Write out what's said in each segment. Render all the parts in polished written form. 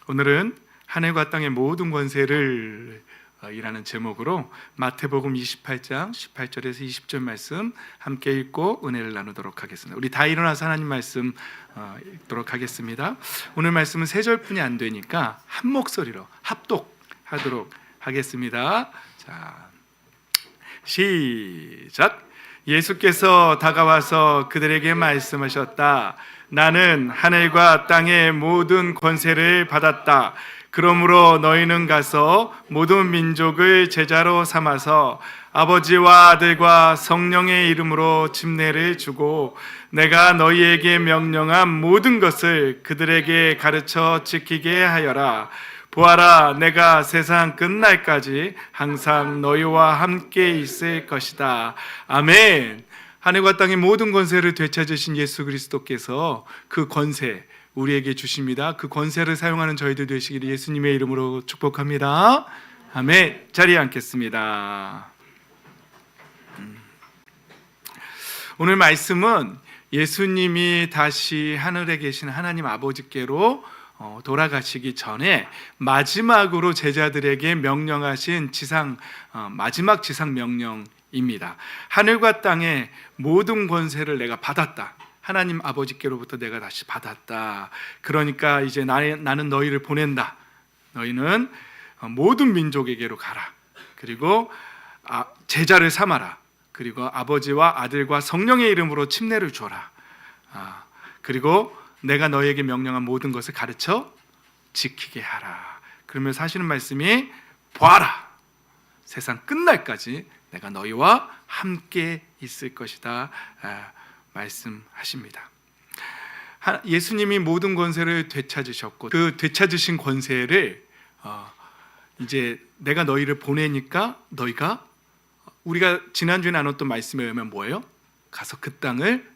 오늘은 하늘과 땅의 모든 권세를 이라는 제목으로 마태복음 28장 18절에서 20절 말씀 함께 읽고 은혜를 나누도록 하겠습니다. 우리 다 일어나서 하나님 말씀 읽도록 하겠습니다. 오늘 말씀은 세 절뿐이 안 되니까 한 목소리로 합독하도록 하겠습니다. 자, 시작. 예수께서 다가와서 그들에게 말씀하셨다. 나는 하늘과 땅의 모든 권세를 받았다. 그러므로 너희는 가서 모든 민족을 제자로 삼아서 아버지와 아들과 성령의 이름으로 침례를 주고 내가 너희에게 명령한 모든 것을 그들에게 가르쳐 지키게 하여라. 보아라, 내가 세상 끝날까지 항상 너희와 함께 있을 것이다. 아멘. 하늘과 땅의 모든 권세를 되찾으신 예수 그리스도께서 그 권세 우리에게 주십니다. 그 권세를 사용하는 저희들 되시기를 예수님의 이름으로 축복합니다. 아멘. 자리에 앉겠습니다. 오늘 말씀은 예수님이 다시 하늘에 계신 하나님 아버지께로 돌아가시기 전에 마지막으로 제자들에게 명령하신 마지막 지상 명령입니다. 하늘과 땅의 모든 권세를 내가 받았다. 하나님 아버지께로부터 내가 다시 받았다. 그러니까 이제 나는 너희를 보낸다. 너희는 모든 민족에게로 가라. 그리고 제자를 삼아라. 그리고 아버지와 아들과 성령의 이름으로 침례를 줘라. 그리고 내가 너희에게 명령한 모든 것을 가르쳐 지키게 하라. 그러면서 하시는 말씀이 보아라. 세상 끝날까지 내가 너희와 함께 있을 것이다. 말씀하십니다. 예수님이 모든 권세를 되찾으셨고 그 되찾으신 권세를 이제 내가 너희를 보내니까 너희가 우리가 지난주에 나눴던 말씀에 의하면 뭐예요? 가서 그 땅을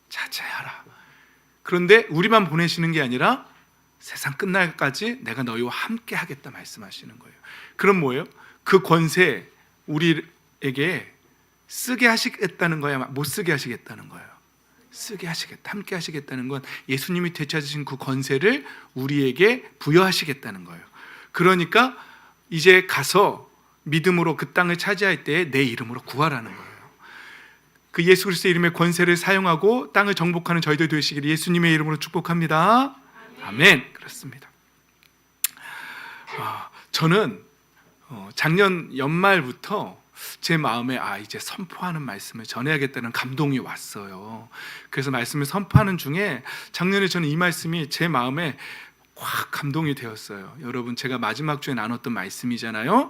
차지하라. 그런데 우리만 보내시는 게 아니라 세상 끝날까지 내가 너희와 함께 하겠다 말씀하시는 거예요. 그럼 뭐예요? 그 권세 우리에게 쓰게 하시겠다는 거야? 못 쓰게 하시겠다는 거예요? 쓰게 하시겠다, 함께 하시겠다는 건 예수님이 되찾으신 그 권세를 우리에게 부여하시겠다는 거예요. 그러니까 이제 가서 믿음으로 그 땅을 차지할 때 내 이름으로 구하라는 거예요. 그 예수 그리스도의 이름의 권세를 사용하고 땅을 정복하는 저희들 되시기를 예수님의 이름으로 축복합니다. 아멘. 그렇습니다. 저는 작년 연말부터 제 마음에 이제 선포하는 말씀을 전해야겠다는 감동이 왔어요. 그래서 말씀을 선포하는 중에 작년에 저는 이 말씀이 제 마음에 확 감동이 되었어요. 여러분, 제가 마지막 주에 나눴던 말씀이잖아요.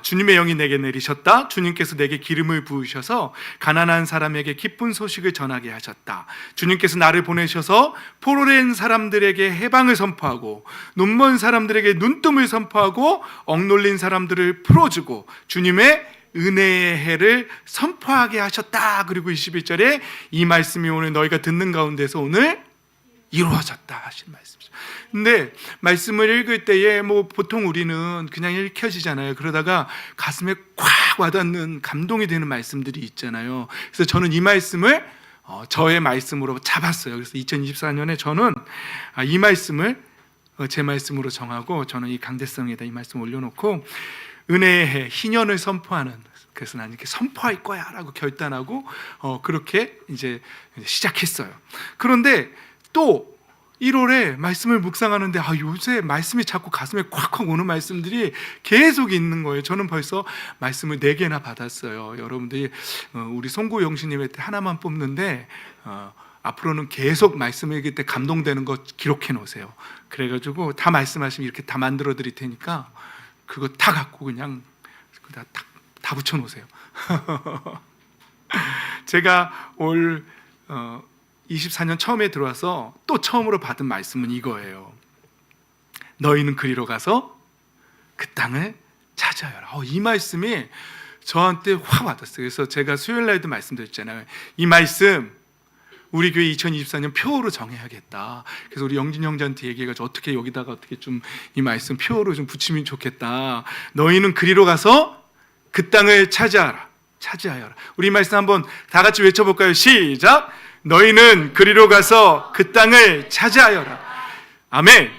주님의 영이 내게 내리셨다. 주님께서 내게 기름을 부으셔서 가난한 사람에게 기쁜 소식을 전하게 하셨다. 주님께서 나를 보내셔서 포로된 사람들에게 해방을 선포하고 눈먼 사람들에게 눈뜸을 선포하고 억눌린 사람들을 풀어주고 주님의 은혜의 해를 선포하게 하셨다. 그리고 21절에 이 말씀이 오늘 너희가 듣는 가운데서 오늘 이루어졌다 하신 말씀이죠. 근데 말씀을 읽을 때에 보통 우리는 그냥 읽혀지잖아요. 그러다가 가슴에 꽉 와닿는 감동이 되는 말씀들이 있잖아요. 그래서 저는 이 말씀을 저의 말씀으로 잡았어요. 그래서 2024년에 저는 이 말씀을 제 말씀으로 정하고 저는 이 강대성에다 이 말씀 올려놓고 은혜의 해, 희년을 선포하는, 그래서 나는 이렇게 선포할 거야 라고 결단하고 그렇게 이제 시작했어요. 그런데 또 1월에 말씀을 묵상하는데 요새 말씀이 자꾸 가슴에 콱콱 오는 말씀들이 계속 있는 거예요. 저는 벌써 말씀을 4개나 받았어요. 여러분들이 우리 송구 영신님한테 하나만 뽑는데 앞으로는 계속 말씀 읽을 때 감동되는 거 기록해 놓으세요. 그래가지고 다 말씀하시면 이렇게 다 만들어 드릴 테니까 그거 다 갖고 그냥 다 붙여 놓으세요. 제가 올 24년 처음에 들어와서 또 처음으로 받은 말씀은 이거예요. 너희는 그리로 가서 그 땅을 차지하여라. 이 말씀이 저한테 확 와닿았어요. 그래서 제가 수요일 날도 말씀드렸잖아요. 이 말씀 우리 교회 2024년 표어로 정해야겠다. 그래서 우리 영진 형제한테 얘기해가지고 어떻게 여기다가 어떻게 좀 이 말씀 표어로 좀 붙이면 좋겠다. 너희는 그리로 가서 그 땅을 차지하여라. 우리 이 말씀 한번 다 같이 외쳐볼까요? 시작! 너희는 그리로 가서 그 땅을 차지하여라. 아멘.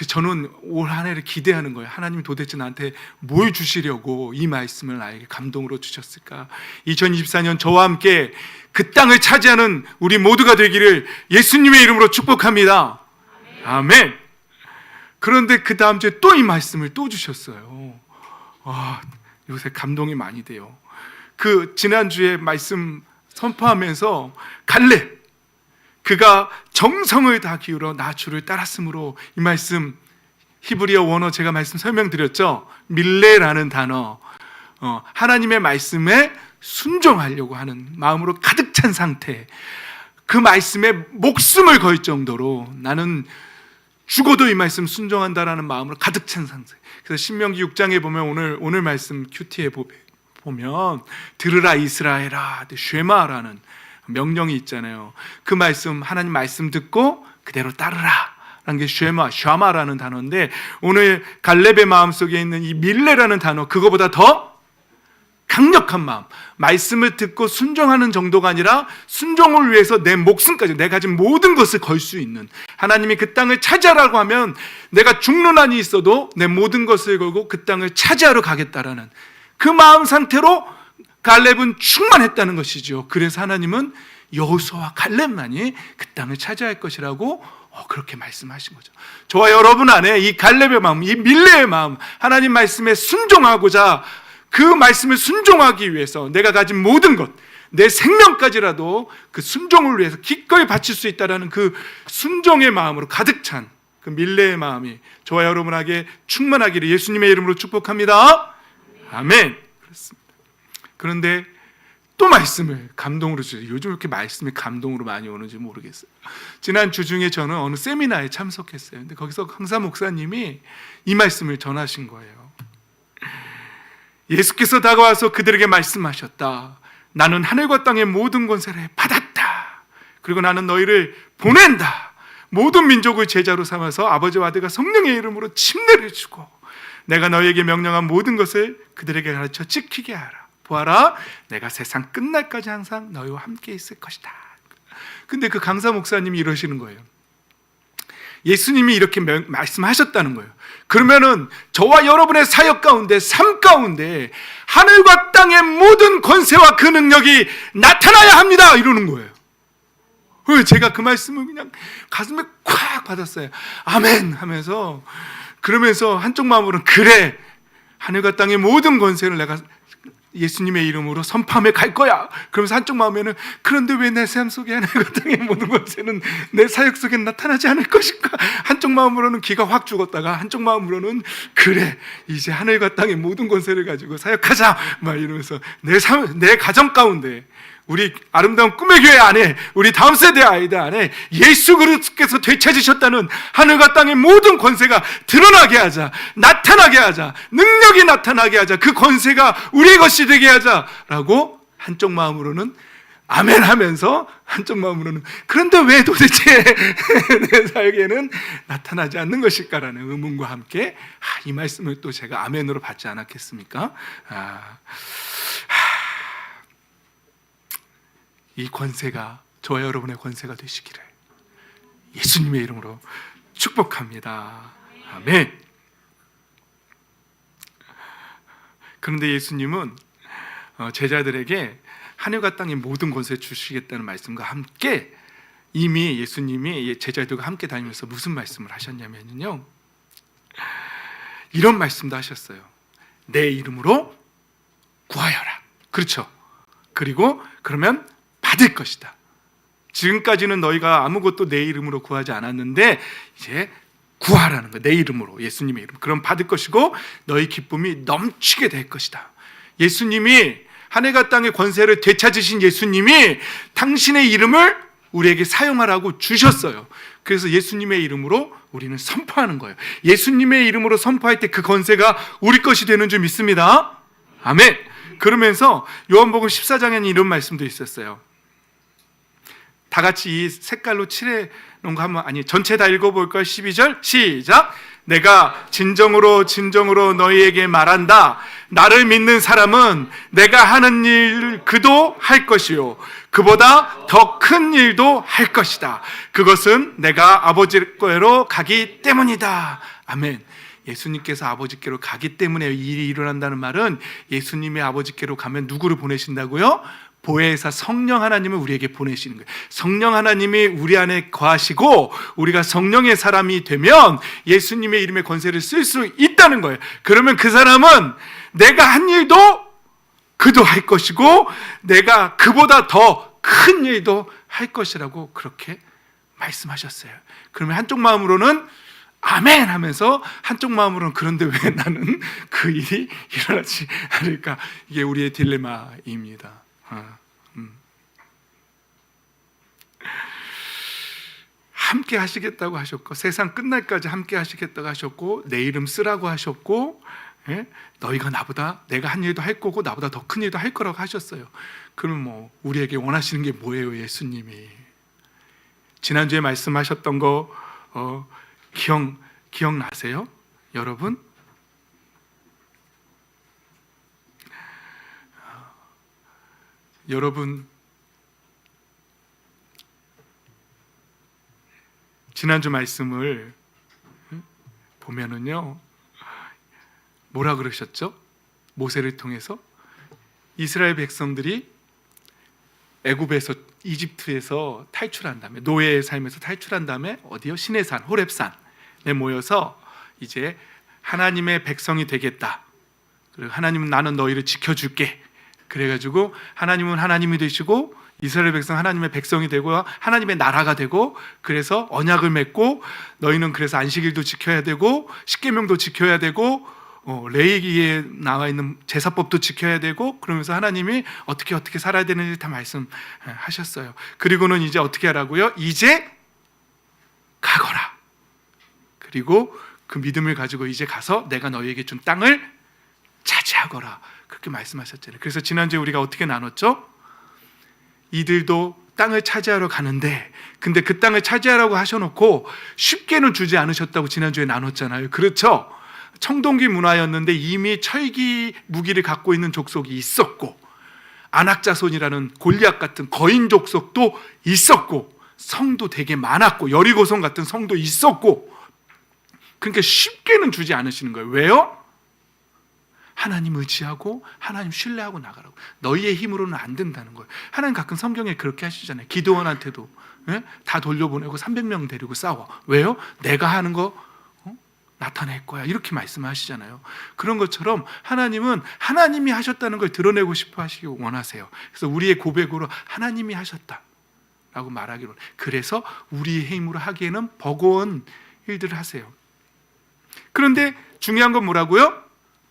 저는 올 한 해를 기대하는 거예요. 하나님 도대체 나한테 뭘 주시려고 이 말씀을 나에게 감동으로 주셨을까? 2024년 저와 함께 그 땅을 차지하는 우리 모두가 되기를 예수님의 이름으로 축복합니다. 아멘. 그런데 그 다음 주에 또 이 말씀을 또 주셨어요. 요새 감동이 많이 돼요. 그 지난주에 말씀 선포하면서 갈렙, 그가 정성을 다 기울여 나 주를 따랐으므로, 이 말씀 히브리어 원어 제가 말씀 설명드렸죠. 밀레라는 단어, 하나님의 말씀에 순종하려고 하는 마음으로 가득 찬 상태, 그 말씀에 목숨을 걸 정도로 나는 죽어도 이 말씀 순종한다라는 마음으로 가득 찬 상태. 그래서 신명기 6장에 보면 오늘 말씀 큐티에 보면 들으라 이스라엘아, 쉐마라는 명령이 있잖아요. 그 말씀, 하나님 말씀 듣고 그대로 따르라 라는 게 쉐마라는 단어인데, 오늘 갈렙의 마음속에 있는 이 밀레라는 단어, 그거보다 더 강력한 마음, 말씀을 듣고 순종하는 정도가 아니라 순종을 위해서 내 목숨까지, 내가 가진 모든 것을 걸 수 있는, 하나님이 그 땅을 차지하라고 하면 내가 죽는 한이 있어도 내 모든 것을 걸고 그 땅을 차지하러 가겠다라는 그 마음 상태로 갈렙은 충만했다는 것이죠. 그래서 하나님은 여호수아와 갈렙만이 그 땅을 차지할 것이라고 그렇게 말씀하신 거죠. 저와 여러분 안에 이 갈렙의 마음, 이 밀레의 마음, 하나님 말씀에 순종하고자, 그 말씀을 순종하기 위해서 내가 가진 모든 것, 내 생명까지라도 그 순종을 위해서 기꺼이 바칠 수 있다는 그 순종의 마음으로 가득 찬 그 밀레의 마음이 저와 여러분에게 충만하기를 예수님의 이름으로 축복합니다. 아멘. 그렇습니다. 그런데 또 말씀을 감동으로 주세요. 요즘 이렇게 말씀이 감동으로 많이 오는지 모르겠어요. 지난 주 중에 저는 어느 세미나에 참석했어요. 근데 거기서 강사 목사님이 이 말씀을 전하신 거예요. 예수께서 다가와서 그들에게 말씀하셨다. 나는 하늘과 땅의 모든 권세를 받았다. 그리고 나는 너희를 보낸다. 모든 민족을 제자로 삼아서 아버지와 아들과 성령의 이름으로 침례를 주고 내가 너희에게 명령한 모든 것을 그들에게 가르쳐 지키게 하라. 보아라, 내가 세상 끝날까지 항상 너희와 함께 있을 것이다. 근데 그 강사 목사님이 이러시는 거예요. 예수님이 이렇게 말씀하셨다는 거예요. 그러면은 저와 여러분의 사역 가운데, 삶 가운데 하늘과 땅의 모든 권세와 그 능력이 나타나야 합니다. 이러는 거예요. 제가 그 말씀을 그냥 가슴에 콱 받았어요. 아멘 하면서, 그러면서 한쪽 마음으로는 그래, 하늘과 땅의 모든 권세를 내가 예수님의 이름으로 선포하며 갈 거야. 그러면서 한쪽 마음에는 그런데 왜 내 삶 속에 하늘과 땅의 모든 권세는 내 사역 속에 나타나지 않을 것인가. 한쪽 마음으로는 기가 확 죽었다가 한쪽 마음으로는 그래, 이제 하늘과 땅의 모든 권세를 가지고 사역하자 막 이러면서 내 가정 가운데, 우리 아름다운 꿈의 교회 안에, 우리 다음 세대 아이들 안에 예수 그리스도께서 되찾으셨다는 하늘과 땅의 모든 권세가 드러나게 하자, 나타나게 하자, 능력이 나타나게 하자, 그 권세가 우리의 것이 되게 하자라고 한쪽 마음으로는 아멘 하면서 한쪽 마음으로는 그런데 왜 도대체 내 사역에는 나타나지 않는 것일까라는 의문과 함께 이 말씀을 또 제가 아멘으로 받지 않았겠습니까? 이 권세가 저와 여러분의 권세가 되시기를 예수님의 이름으로 축복합니다. 아멘. 그런데 예수님은 제자들에게 하늘과 땅의 모든 권세를 주시겠다는 말씀과 함께 이미 예수님이 제자들과 함께 다니면서 무슨 말씀을 하셨냐면요, 이런 말씀도 하셨어요. 내 이름으로 구하여라. 그렇죠. 그리고 그러면 받을 것이다. 지금까지는 너희가 아무것도 내 이름으로 구하지 않았는데 이제 구하라는 거예요. 내 이름으로, 예수님의 이름. 그럼 받을 것이고 너희 기쁨이 넘치게 될 것이다. 예수님이, 하늘과 땅의 권세를 되찾으신 예수님이 당신의 이름을 우리에게 사용하라고 주셨어요. 그래서 예수님의 이름으로 우리는 선포하는 거예요. 예수님의 이름으로 선포할 때 그 권세가 우리 것이 되는 줄 믿습니다. 아멘. 그러면서 요한복음 14장에는 이런 말씀도 있었어요. 다 같이 이 색깔로 칠해 놓은 거 한번, 아니 전체 다 읽어볼까요? 12절 시작. 내가 진정으로 너희에게 말한다. 나를 믿는 사람은 내가 하는 일 그도 할 것이요 그보다 더 큰 일도 할 것이다. 그것은 내가 아버지께로 가기 때문이다. 아멘. 예수님께서 아버지께로 가기 때문에 이 일이 일어난다는 말은 예수님의 아버지께로 가면 누구를 보내신다고요? 보혜사 성령 하나님을 우리에게 보내시는 거예요. 성령 하나님이 우리 안에 거하시고 우리가 성령의 사람이 되면 예수님의 이름의 권세를 쓸 수 있다는 거예요. 그러면 그 사람은 내가 한 일도 그도 할 것이고 내가 그보다 더 큰 일도 할 것이라고 그렇게 말씀하셨어요. 그러면 한쪽 마음으로는 아멘 하면서 한쪽 마음으로는 그런데 왜 나는 그 일이 일어나지 않을까? 이게 우리의 딜레마입니다. 함께 하시겠다고 하셨고 세상 끝날까지 함께 하시겠다고 하셨고 내 이름 쓰라고 하셨고 너희가 나보다 내가 한 일도 할 거고 나보다 더 큰 일도 할 거라고 하셨어요. 그럼 뭐 우리에게 원하시는 게 뭐예요? 예수님이 지난주에 말씀하셨던 거 기억나세요? 여러분? 여러분 지난주 말씀을 보면은요 뭐라 그러셨죠? 모세를 통해서 이스라엘 백성들이 애굽에서 이집트에서 탈출한 다음에 노예의 삶에서 탈출한 다음에 어디요? 시내산 호렙산에 모여서 이제 하나님의 백성이 되겠다. 그리고 하나님은 나는 너희를 지켜줄게. 그래가지고 하나님은 하나님이 되시고 이스라엘 백성 하나님의 백성이 되고 하나님의 나라가 되고 그래서 언약을 맺고 너희는 그래서 안식일도 지켜야 되고 십계명도 지켜야 되고 레위기에 나와 있는 제사법도 지켜야 되고 그러면서 하나님이 어떻게 살아야 되는지 다 말씀하셨어요. 그리고는 이제 어떻게 하라고요? 이제 가거라. 그리고 그 믿음을 가지고 이제 가서 내가 너희에게 준 땅을 차지하거라. 그렇게 말씀하셨잖아요. 그래서 지난주에 우리가 어떻게 나눴죠? 이들도 땅을 차지하러 가는데 근데 그 땅을 차지하라고 하셔놓고 쉽게는 주지 않으셨다고 지난주에 나눴잖아요. 그렇죠? 청동기 문화였는데 이미 철기 무기를 갖고 있는 족속이 있었고 안악자손이라는 골리앗 같은 거인 족속도 있었고 성도 되게 많았고 여리고성 같은 성도 있었고 그러니까 쉽게는 주지 않으시는 거예요. 왜요? 하나님 의지하고 하나님 신뢰하고 나가라고. 너희의 힘으로는 안 된다는 거예요. 하나님 가끔 성경에 그렇게 하시잖아요. 기드온한테도 다 돌려보내고 300명 데리고 싸워. 왜요? 내가 하는 거 나타낼 거야. 이렇게 말씀하시잖아요. 그런 것처럼 하나님은 하나님이 하셨다는 걸 드러내고 싶어 하시기 원하세요. 그래서 우리의 고백으로 하나님이 하셨다라고 말하기로. 그래서 우리의 힘으로 하기에는 버거운 일들을 하세요. 그런데 중요한 건 뭐라고요?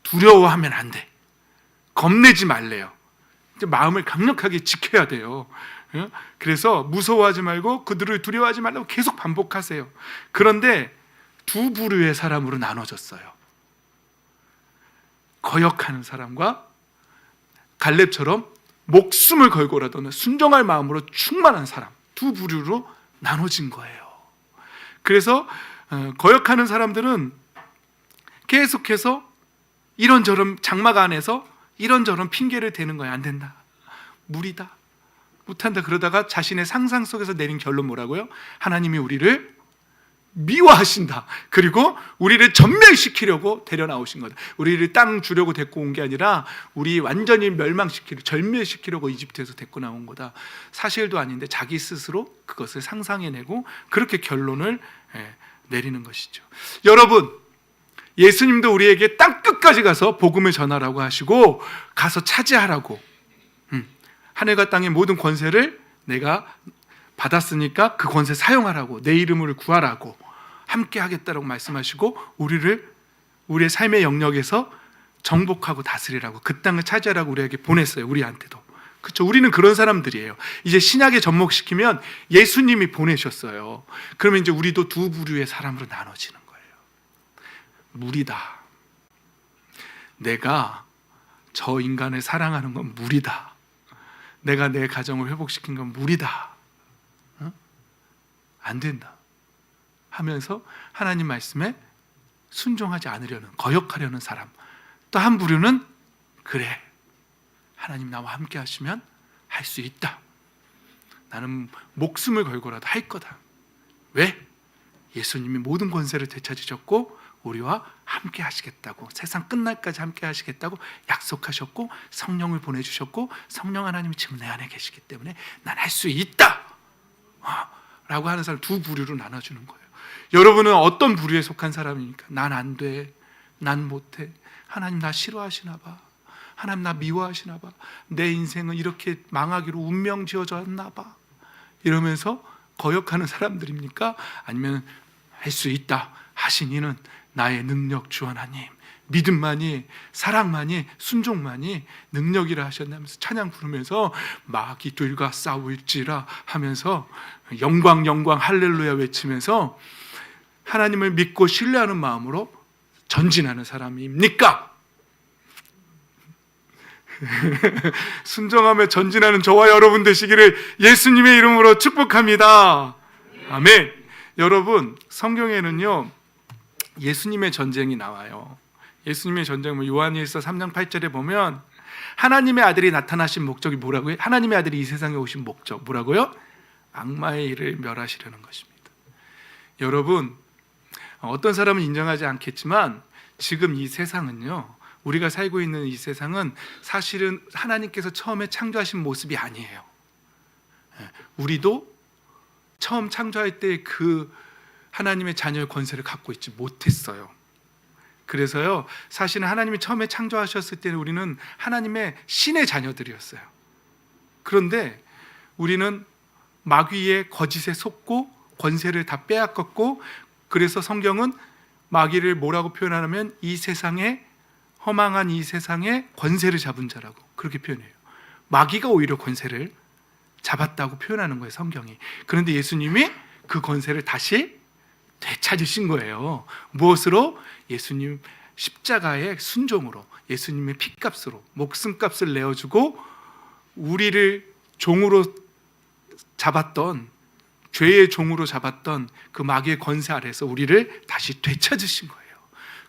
두려워하면 안 돼. 겁내지 말래요. 마음을 강력하게 지켜야 돼요. 그래서 무서워하지 말고 그들을 두려워하지 말라고 계속 반복하세요. 그런데 두 부류의 사람으로 나눠졌어요. 거역하는 사람과 갈렙처럼 목숨을 걸고라도 순종할 마음으로 충만한 사람, 두 부류로 나눠진 거예요. 그래서 거역하는 사람들은 계속해서 이런저런 장막 안에서 이런저런 핑계를 대는 거예요. 안 된다, 무리다, 못한다. 그러다가 자신의 상상 속에서 내린 결론 뭐라고요? 하나님이 우리를 미워하신다. 그리고 우리를 전멸시키려고 데려 나오신 거다. 우리를 땅 주려고 데리고 온 게 아니라 우리 완전히 절멸시키려고 이집트에서 데리고 나온 거다. 사실도 아닌데 자기 스스로 그것을 상상해내고 그렇게 결론을 내리는 것이죠. 여러분, 예수님도 우리에게 땅 끝까지 가서 복음을 전하라고 하시고 가서 차지하라고, 하늘과 땅의 모든 권세를 내가 받았으니까 그 권세 사용하라고, 내 이름을 구하라고, 함께 하겠다라고 말씀하시고 우리의 삶의 영역에서 정복하고 다스리라고, 그 땅을 차지하라고 우리에게 보냈어요. 우리한테도. 그렇죠? 우리는 그런 사람들이에요. 이제 신약에 접목시키면 예수님이 보내셨어요. 그러면 이제 우리도 두 부류의 사람으로 나눠지는 거예요. 무리다. 내가 저 인간을 사랑하는 건 무리다. 내가 내 가정을 회복시킨 건 무리다. 안 된다 하면서 하나님 말씀에 순종하지 않으려는, 거역하려는 사람. 또 한 부류는 그래, 하나님 나와 함께 하시면 할 수 있다. 나는 목숨을 걸고라도 할 거다. 왜? 예수님이 모든 권세를 되찾으셨고 우리와 함께 하시겠다고, 세상 끝날까지 함께 하시겠다고 약속하셨고 성령을 보내주셨고 성령 하나님이 지금 내 안에 계시기 때문에 난 할 수 있다 라고 하는 사람 두 부류로 나눠주는 거예요. 여러분은 어떤 부류에 속한 사람입니까? 난 안 돼, 난 못해, 하나님 나 싫어하시나 봐, 하나님 나 미워하시나 봐, 내 인생은 이렇게 망하기로 운명 지어졌나 봐 이러면서 거역하는 사람들입니까? 아니면 할 수 있다 하신 이는 나의 능력 주 하나님, 믿음만이, 사랑만이, 순종만이 능력이라 하셨다면서 찬양 부르면서 마귀들과 싸울지라 하면서 영광 영광 할렐루야 외치면서 하나님을 믿고 신뢰하는 마음으로 전진하는 사람입니까? 순종하며 전진하는 저와 여러분 되시기를 예수님의 이름으로 축복합니다. 아멘. 여러분, 성경에는요 예수님의 전쟁이 나와요. 예수님의 전쟁은 요한일서 3장 8절에 보면 하나님의 아들이 나타나신 목적이 뭐라고요? 하나님의 아들이 이 세상에 오신 목적 뭐라고요? 악마의 일을 멸하시려는 것입니다. 여러분, 어떤 사람은 인정하지 않겠지만 지금 이 세상은요, 우리가 살고 있는 이 세상은 사실은 하나님께서 처음에 창조하신 모습이 아니에요. 우리도 처음 창조할 때 그 하나님의 자녀의 권세를 갖고 있지 못했어요. 그래서요, 사실은 하나님이 처음에 창조하셨을 때는 우리는 하나님의 신의 자녀들이었어요. 그런데 우리는 마귀의 거짓에 속고 권세를 다 빼앗겼고, 그래서 성경은 마귀를 뭐라고 표현하냐면 이 세상에, 허망한 이 세상에 권세를 잡은 자라고 그렇게 표현해요. 마귀가 오히려 권세를 잡았다고 표현하는 거예요, 성경이. 그런데 예수님이 그 권세를 다시 되찾으신 거예요. 무엇으로? 예수님 십자가의 순종으로, 예수님의 피값으로 목숨값을 내어주고 우리를 종으로 잡았던, 죄의 종으로 잡았던 그 마귀의 권세 아래서 우리를 다시 되찾으신 거예요.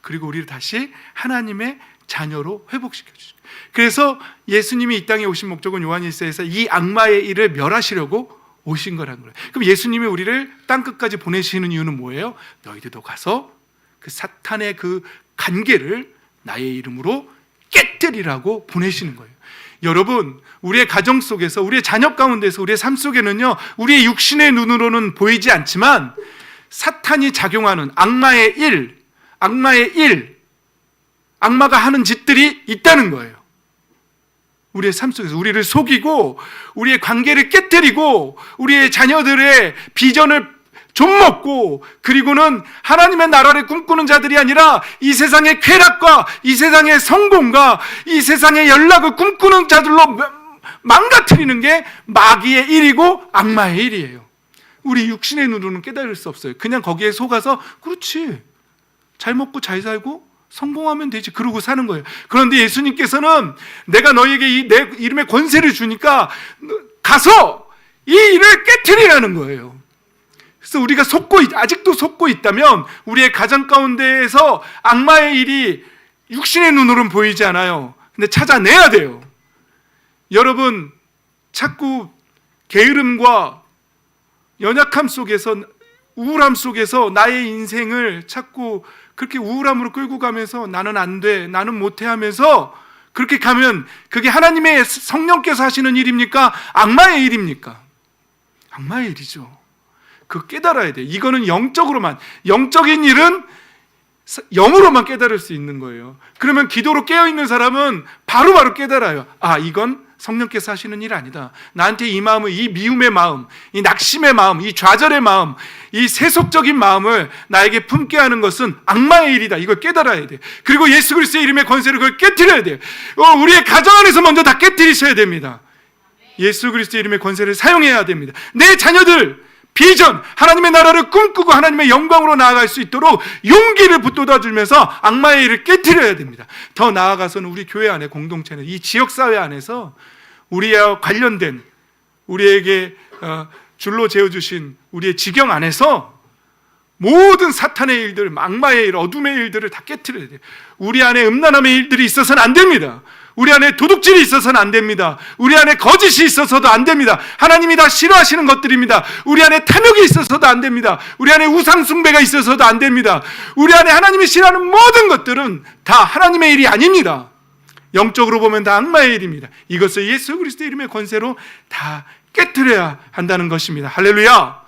그리고 우리를 다시 하나님의 자녀로 회복시켜 주시고, 그래서 예수님이 이 땅에 오신 목적은 요한일서에서 이 악마의 일을 멸하시려고 오신 거라는 거예요. 그럼 예수님이 우리를 땅끝까지 보내시는 이유는 뭐예요? 너희들도 가서 그 사탄의 그 관계를 나의 이름으로 깨뜨리라고 보내시는 거예요. 여러분, 우리의 가정 속에서, 우리의 자녀 가운데서, 우리의 삶 속에는요, 우리의 육신의 눈으로는 보이지 않지만 사탄이 작용하는 악마의 일, 악마가 하는 짓들이 있다는 거예요. 우리의 삶 속에서 우리를 속이고 우리의 관계를 깨뜨리고 우리의 자녀들의 비전을 좀먹고, 그리고는 하나님의 나라를 꿈꾸는 자들이 아니라 이 세상의 쾌락과 이 세상의 성공과 이 세상의 연락을 꿈꾸는 자들로 망가뜨리는 게 마귀의 일이고 악마의 일이에요. 우리 육신의 눈으로는 깨달을 수 없어요. 그냥 거기에 속아서 그렇지, 잘 먹고 잘 살고 성공하면 되지, 그러고 사는 거예요. 그런데 예수님께서는 내가 너에게 내 이름의 권세를 주니까 가서 이 일을 깨트리라는 거예요. 그래서 우리가 아직도 속고 있다면 우리의 가정 가운데에서 악마의 일이 육신의 눈으로는 보이지 않아요. 근데 찾아내야 돼요. 여러분, 자꾸 게으름과 연약함 속에서, 우울함 속에서 나의 인생을 자꾸 그렇게 우울함으로 끌고 가면서 나는 안 돼, 나는 못해 하면서 그렇게 가면 그게 하나님의 성령께서 하시는 일입니까? 악마의 일입니까? 악마의 일이죠. 그거 깨달아야 돼. 이거는 영적인 일은 영으로만 깨달을 수 있는 거예요. 그러면 기도로 깨어있는 사람은 바로바로 깨달아요. 아, 이건 성령께서 하시는 일 아니다. 나한테 이 마음을, 이 미움의 마음, 이 낙심의 마음, 이 좌절의 마음, 이 세속적인 마음을 나에게 품게 하는 것은 악마의 일이다. 이걸 깨달아야 돼. 그리고 예수 그리스도의 이름의 권세를 그걸 깨트려야 돼요. 우리의 가정 안에서 먼저 다 깨트리셔야 됩니다. 예수 그리스도의 이름의 권세를 사용해야 됩니다. 내 자녀들 비전, 하나님의 나라를 꿈꾸고 하나님의 영광으로 나아갈 수 있도록 용기를 붙돋아주면서 악마의 일을 깨트려야 됩니다. 더 나아가서는 우리 교회 안에, 공동체는, 이 지역사회 안에서 우리와 모든 사탄의 일들, 악마의 일, 어둠의 일들을 다 깨트려야 돼요. 우리 안에 음란함의 일들이 있어서는 안 됩니다. 우리 안에 도둑질이 있어서는 안 됩니다. 우리 안에 거짓이 있어서도 안 됩니다. 하나님이 다 싫어하시는 것들입니다. 우리 안에 탐욕이 있어서도 안 됩니다. 우리 안에 우상 숭배가 있어서도 안 됩니다. 우리 안에 하나님이 싫어하는 모든 것들은 다 하나님의 일이 아닙니다. 영적으로 보면 다 악마의 일입니다. 이것을 예수 그리스도의 이름의 권세로 다 깨트려야 한다는 것입니다. 할렐루야.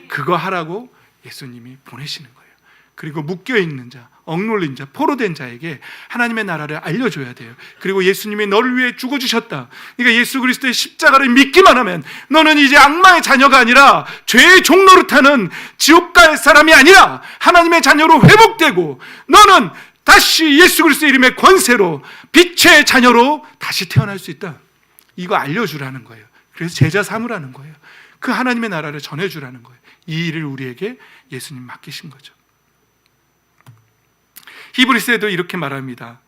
그거 하라고 예수님이 보내시는 거예요. 그리고 묶여있는 자, 억눌린 자, 포로된 자에게 하나님의 나라를 알려줘야 돼요. 그리고 예수님이 너를 위해 죽어주셨다. 그러니까 예수 그리스도의 십자가를 믿기만 하면 너는 이제 악마의 자녀가 아니라 죄의 종로를 타는 지옥 갈 사람이 아니라 하나님의 자녀로 회복되고 너는 다시 예수 그리스도의 이름의 권세로 빛의 자녀로 다시 태어날 수 있다. 이거 알려주라는 거예요. 그래서 제자 삼으라는 거예요. 그 하나님의 나라를 전해주라는 거예요. 이 일을 우리에게 예수님 맡기신 거죠. 히브리서에도 이렇게 말합니다.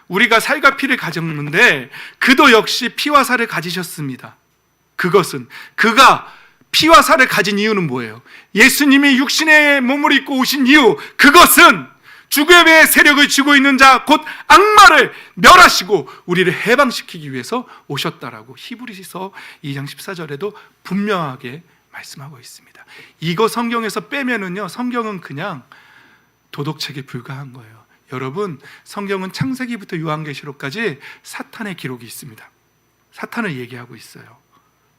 우리가 살과 피를 가졌는데 그도 역시 피와 살을 가지셨습니다. 그것은 그가 피와 살을 가진 이유는 뭐예요? 예수님이 육신의 몸을 입고 오신 이유, 그것은 죽음의 세력을 쥐고 있는 자 곧 악마를 멸하시고 우리를 해방시키기 위해서 오셨다라고 히브리서 2장 14절에도 분명하게 말씀하고 있습니다. 이거 성경에서 빼면은요, 성경은 그냥 도덕책에 불과한 거예요. 여러분, 성경은 창세기부터 요한계시록까지 사탄의 기록이 있습니다. 사탄을 얘기하고 있어요.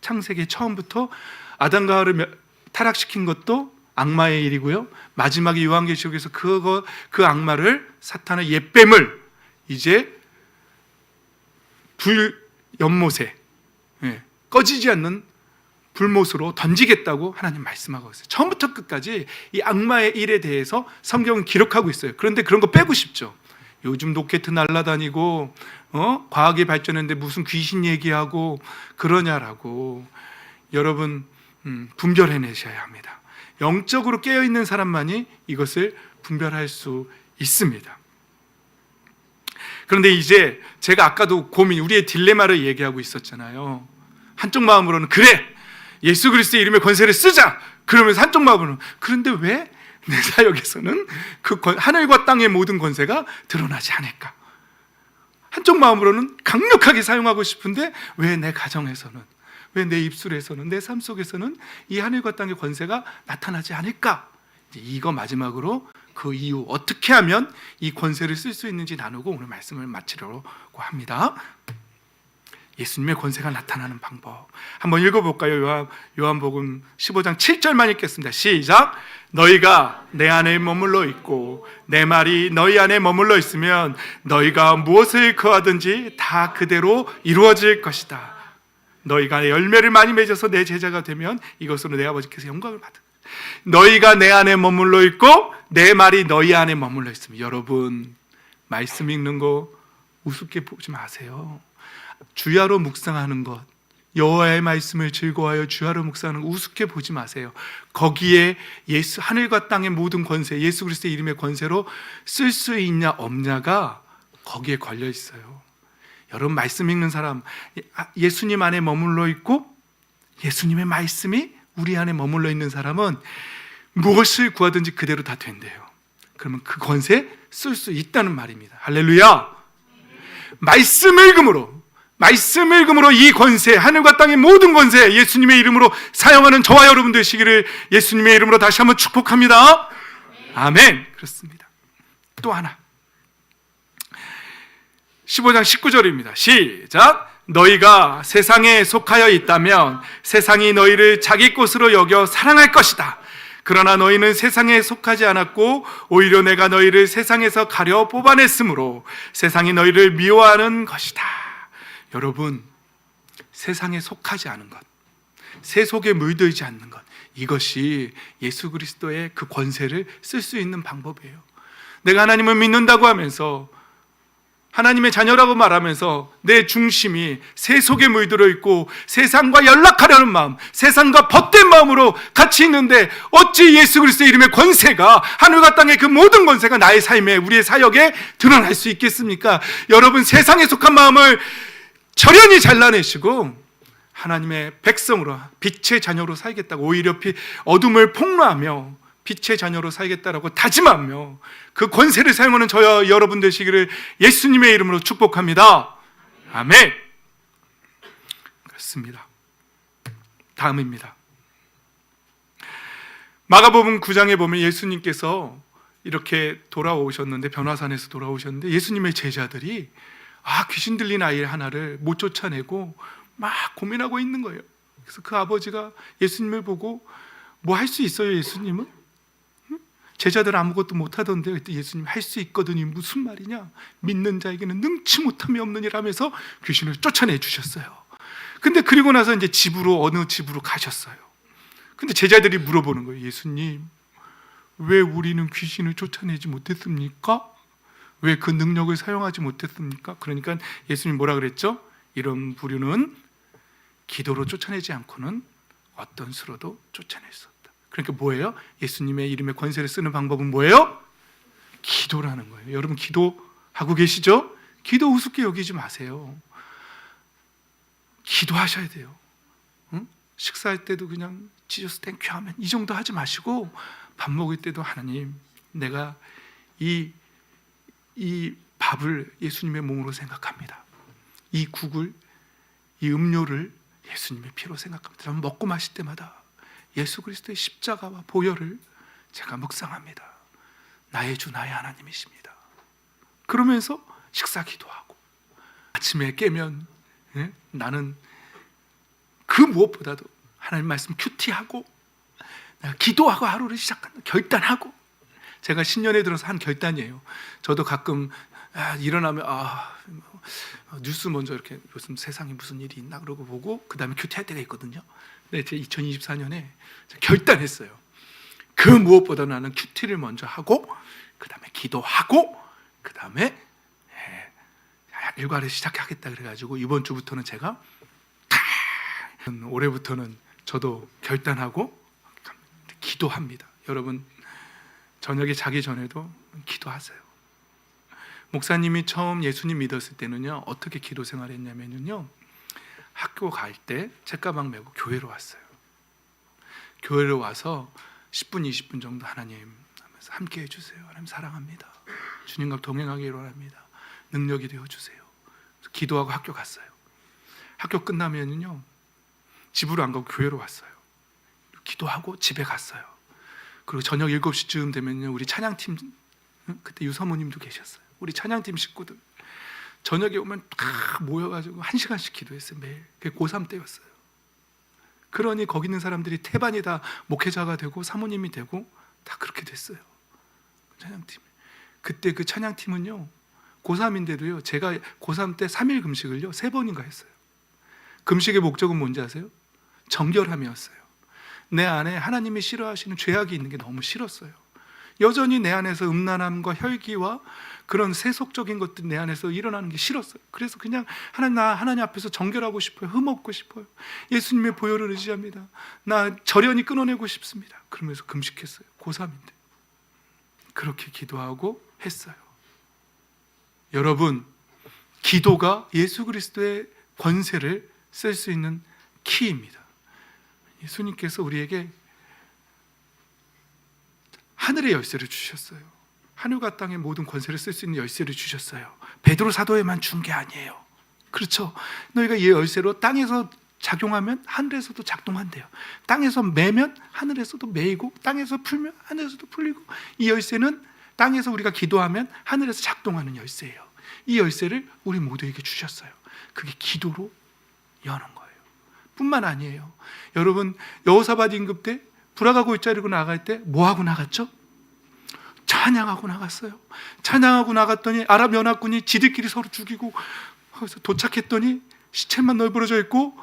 창세기 처음부터 아담과 하와를 타락시킨 것도 악마의 일이고요, 마지막에 요한계시록에서 그 악마를, 사탄의 옛뱀을 이제 불 연못에, 꺼지지 않는 불못으로 던지겠다고 하나님 말씀하고 있어요. 처음부터 끝까지 이 악마의 일에 대해서 성경은 기록하고 있어요. 그런데 그런 거 빼고 싶죠. 요즘 로켓 날아다니고 과학이 발전했는데 무슨 귀신 얘기하고 그러냐라고. 여러분, 분별해내셔야 합니다. 영적으로 깨어있는 사람만이 이것을 분별할 수 있습니다. 그런데 이제 제가 아까도 우리의 딜레마를 얘기하고 있었잖아요. 한쪽 마음으로는 그래, 예수 그리스도의 이름의 권세를 쓰자. 그러면서 한쪽 마음으로는 그런데 왜 내 사역에서는 그 하늘과 땅의 모든 권세가 드러나지 않을까? 한쪽 마음으로는 강력하게 사용하고 싶은데 왜 내 가정에서는, 왜 내 입술에서는, 내 삶 속에서는 이 하늘과 땅의 권세가 나타나지 않을까? 이거 마지막으로 그 이유, 어떻게 하면 이 권세를 쓸 수 있는지 나누고 오늘 말씀을 마치려고 합니다. 예수님의 권세가 나타나는 방법 한번 읽어볼까요? 요한복음 15장 7절만 읽겠습니다. 시작. 너희가 내 안에 머물러 있고 내 말이 너희 안에 머물러 있으면 너희가 무엇을 구하든지 다 그대로 이루어질 것이다. 너희가 열매를 많이 맺어서 내 제자가 되면 이것으로 내 아버지께서 영광을 받으. 너희가 내 안에 머물러 있고 내 말이 너희 안에 머물러 있으면. 여러분, 말씀 읽는 거 우습게 보지 마세요. 주야로 묵상하는 것, 여호와의 말씀을 즐거워하여 주야로 묵상하는 것 우습게 보지 마세요. 거기에 하늘과 땅의 모든 권세, 예수 그리스도의 이름의 권세로 쓸 수 있냐 없냐가 거기에 걸려 있어요. 여러분, 말씀 읽는 사람, 예수님 안에 머물러 있고 예수님의 말씀이 우리 안에 머물러 있는 사람은 무엇을 구하든지 그대로 다 된대요. 그러면 그 권세 쓸 수 있다는 말입니다. 할렐루야. 말씀 읽음으로 이 권세, 하늘과 땅의 모든 권세 예수님의 이름으로 사용하는 저와 여러분 되시기를 예수님의 이름으로 다시 한번 축복합니다. 아멘. 그렇습니다. 또 하나, 15장 19절입니다. 시작. 너희가 세상에 속하여 있다면 세상이 너희를 자기 것으로 여겨 사랑할 것이다. 그러나 너희는 세상에 속하지 않았고 오히려 내가 너희를 세상에서 가려 뽑아냈으므로 세상이 너희를 미워하는 것이다. 여러분, 세상에 속하지 않은 것, 세속에 물들지 않는 것, 이것이 예수 그리스도의 그 권세를 쓸 수 있는 방법이에요. 내가 하나님을 믿는다고 하면서, 하나님의 자녀라고 말하면서 내 중심이 세속에 물들어 있고 세상과 연락하려는 마음, 세상과 벗된 마음으로 같이 있는데 어찌 예수 그리스도의 이름의 권세가, 하늘과 땅의 그 모든 권세가 나의 삶에, 우리의 사역에 드러날 수 있겠습니까? 여러분, 세상에 속한 마음을 철연히 잘라내시고 하나님의 백성으로, 빛의 자녀로 살겠다고 오히려 어둠을 폭로하며 빛의 자녀로 살겠다라고 다짐하며 그 권세를 사용하는 저와 여러분 되시기를 예수님의 이름으로 축복합니다. 아멘. 그렇습니다. 다음입니다. 마가복음 9장에 보면 예수님께서 이렇게 돌아오셨는데, 변화산에서 돌아오셨는데 예수님의 제자들이 귀신 들린 아이 하나를 못 쫓아내고 막 고민하고 있는 거예요. 그래서 그 아버지가 예수님을 보고 뭐 할 수 있어요 예수님은? 제자들 아무것도 못하던데 그때 예수님 할 수 있거든요. 무슨 말이냐? 믿는 자에게는 능치 못함이 없는 일 하면서 귀신을 쫓아내 주셨어요. 근데 그리고 나서 이제 어느 집으로 가셨어요. 근데 제자들이 물어보는 거예요. 예수님, 왜 우리는 귀신을 쫓아내지 못했습니까? 왜 그 능력을 사용하지 못했습니까? 그러니까 예수님 뭐라 그랬죠? 이런 부류는 기도로 쫓아내지 않고는 어떤 수로도 쫓아낼 수 없다. 그러니까 뭐예요? 예수님의 이름의 권세를 쓰는 방법은 뭐예요? 기도라는 거예요. 여러분 기도하고 계시죠? 기도 우습게 여기지 마세요. 기도하셔야 돼요. 응? 식사할 때도 그냥 지저스 땡큐 하면 이 정도 하지 마시고, 밥 먹을 때도 하나님, 내가 이 밥을 예수님의 몸으로 생각합니다. 이 국을, 이 음료를 예수님의 피로 생각합니다. 그러면 먹고 마실 때마다 예수 그리스도의 십자가와 보혈을 제가 묵상합니다. 나의 주 나의 하나님이십니다. 그러면서 식사 기도하고, 아침에 깨면 나는 그 무엇보다도 하나님 말씀 큐티하고 내가 기도하고 하루를 시작한다. 결단하고. 제가 신년에 들어서 한 결단이에요. 저도 가끔 일어나면 뉴스 먼저 이렇게 요즘 세상에 무슨 일이 있나 그러고 보고 그 다음에 큐티할 때가 있거든요. 근데 제 2024년에 결단했어요. 그 무엇보다 나는 큐티를 먼저 하고 그 다음에 기도하고 그 다음에 일과를 시작하겠다 그래가지고 이번 주부터는 제가 올해부터는 저도 결단하고 기도합니다. 여러분 저녁에 자기 전에도 기도하세요. 목사님이 처음 예수님 믿었을 때는요 어떻게 기도 생활했냐면요, 학교 갈 때 책가방 메고 교회로 왔어요. 교회로 와서 10분 20분 정도 하나님 하면서 함께 해주세요. 하나님 사랑합니다. 주님과 동행하기를 원합니다. 능력이 되어주세요. 기도하고 학교 갔어요. 학교 끝나면요 집으로 안 가고 교회로 왔어요. 기도하고 집에 갔어요. 그리고 저녁 7시쯤 되면요 우리 찬양팀, 그때 유사모님도 계셨어요. 우리 찬양팀 식구들 저녁에 오면 다 모여가지고 1시간씩 기도했어요. 매일. 그게 고3 때였어요. 그러니 거기 있는 사람들이 태반이 다 목회자가 되고 사모님이 되고 다 그렇게 됐어요. 찬양팀. 그때 그 찬양팀은요 고3인데도요 제가 고3 때 3일 금식을요 3번인가 했어요. 금식의 목적은 뭔지 아세요? 정결함이었어요. 내 안에 하나님이 싫어하시는 죄악이 있는 게 너무 싫었어요. 여전히 내 안에서 음란함과 혈기와 그런 세속적인 것들이 내 안에서 일어나는 게 싫었어요. 그래서 그냥 나 하나님 앞에서 정결하고 싶어요. 흠없고 싶어요. 예수님의 보혈을 의지합니다. 나 절연히 끊어내고 싶습니다. 그러면서 금식했어요. 고3인데 그렇게 기도하고 했어요. 여러분 기도가 예수 그리스도의 권세를 쓸 수 있는 키입니다. 예수님께서 우리에게 하늘의 열쇠를 주셨어요. 하늘과 땅의 모든 권세를 쓸 수 있는 열쇠를 주셨어요. 베드로 사도에만 준 게 아니에요. 그렇죠? 너희가 이 열쇠로 땅에서 작용하면 하늘에서도 작동한대요. 땅에서 매면 하늘에서도 매이고 땅에서 풀면 하늘에서도 풀리고, 이 열쇠는 땅에서 우리가 기도하면 하늘에서 작동하는 열쇠예요. 이 열쇠를 우리 모두에게 주셨어요. 그게 기도로 여는 거예요. 뿐만 아니에요. 여러분 여호사밧 임금 때 불화가 골짜기로 나갈 때 뭐 하고 나갔죠? 찬양하고 나갔어요. 찬양하고 나갔더니 아랍 연합군이 지들끼리 서로 죽이고, 거기서 도착했더니 시체만 널브러져 있고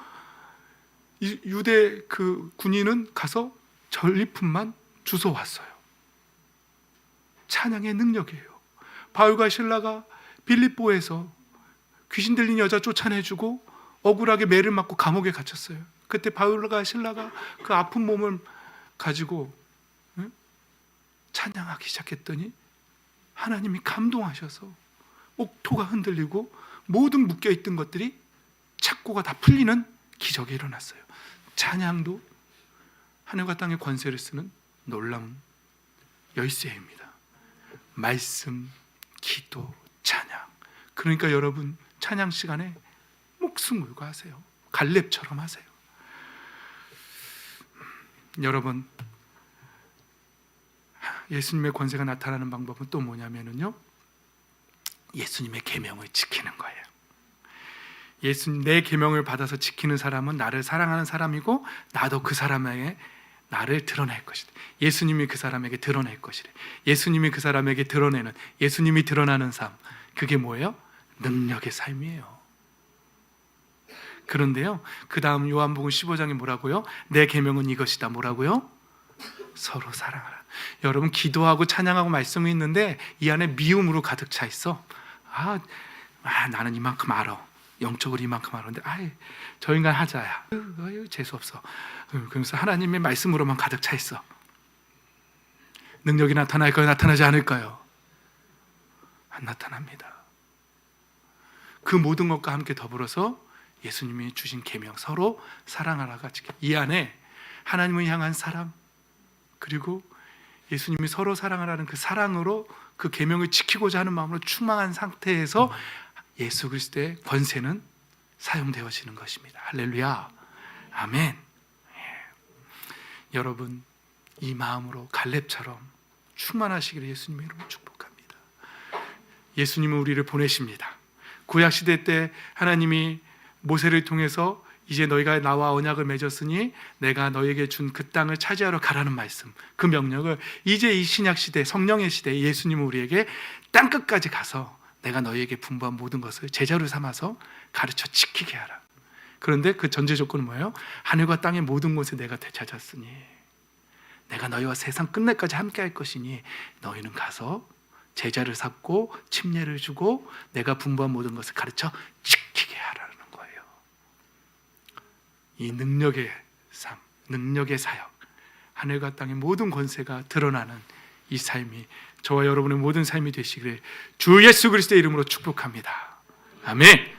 유대 그 군인은 가서 전리품만 주워 왔어요. 찬양의 능력이에요. 바울과 실라가 빌립보에서 귀신 들린 여자 쫓아내주고 억울하게 매를 맞고 감옥에 갇혔어요. 그때 바울과 실라가 그 아픈 몸을 가지고 찬양하기 시작했더니 하나님이 감동하셔서 옥토가 흔들리고 모든 묶여있던 것들이 착고가 다 풀리는 기적이 일어났어요. 찬양도 하늘과 땅의 권세를 쓰는 놀라운 열쇠입니다. 말씀, 기도, 찬양. 그러니까 여러분 찬양 시간에 목숨 걸고 하세요. 갈렙처럼 하세요. 여러분, 예수님의 권세가 나타나는 방법은 또 뭐냐면요, 예수님의 계명을 지키는 거예요. 내 계명을 받아서 지키는 사람은 나를 사랑하는 사람이고 나도 그 사람에게 나를 드러낼 것이다. 예수님이 그 사람에게 드러낼 것이래. 예수님이 그 사람에게 드러내는, 예수님이 드러나는 삶, 그게 뭐예요? 능력의 삶이에요. 그런데요, 그 다음 요한복음 15장에 뭐라고요? 내 계명은 이것이다. 뭐라고요? 서로 사랑하라. 여러분, 기도하고 찬양하고 말씀이 있는데 이 안에 미움으로 가득 차 있어. 나는 이만큼 알아, 영적으로 이만큼 알았는데 저 인간 하자야, 재수없어. 그래서 하나님의 말씀으로만 가득 차 있어. 능력이 나타날까요? 나타나지 않을까요? 안 나타납니다. 그 모든 것과 함께 더불어서 예수님이 주신 계명, 서로 사랑하라가 이 안에 하나님을 향한 사랑, 그리고 예수님이 서로 사랑하라는 그 사랑으로 그 계명을 지키고자 하는 마음으로 충만한 상태에서 예수 그리스도의 권세는 사용되어지는 것입니다. 할렐루야, 아멘. 여러분, 이 마음으로 갈렙처럼 충만하시기를 예수님의 이름으로 축복합니다. 예수님은 우리를 보내십니다. 구약시대 때 하나님이 모세를 통해서 이제 너희가 나와 언약을 맺었으니 내가 너에게 준 그 땅을 차지하러 가라는 말씀, 그 명령을 이제 이 신약시대, 성령의 시대에 예수님은 우리에게 땅끝까지 가서 내가 너희에게 분부한 모든 것을 제자로 삼아서 가르쳐 지키게 하라. 그런데 그 전제 조건은 뭐예요? 하늘과 땅의 모든 곳에 내가 되찾았으니 내가 너희와 세상 끝날까지 함께 할 것이니 너희는 가서 제자를 삼고 침례를 주고 내가 분부한 모든 것을 가르쳐 지키게 하라는 거예요. 이 능력의 삶, 능력의 사역, 하늘과 땅의 모든 권세가 드러나는 이 삶이 저와 여러분의 모든 삶이 되시기를 주 예수 그리스도의 이름으로 축복합니다. 아멘.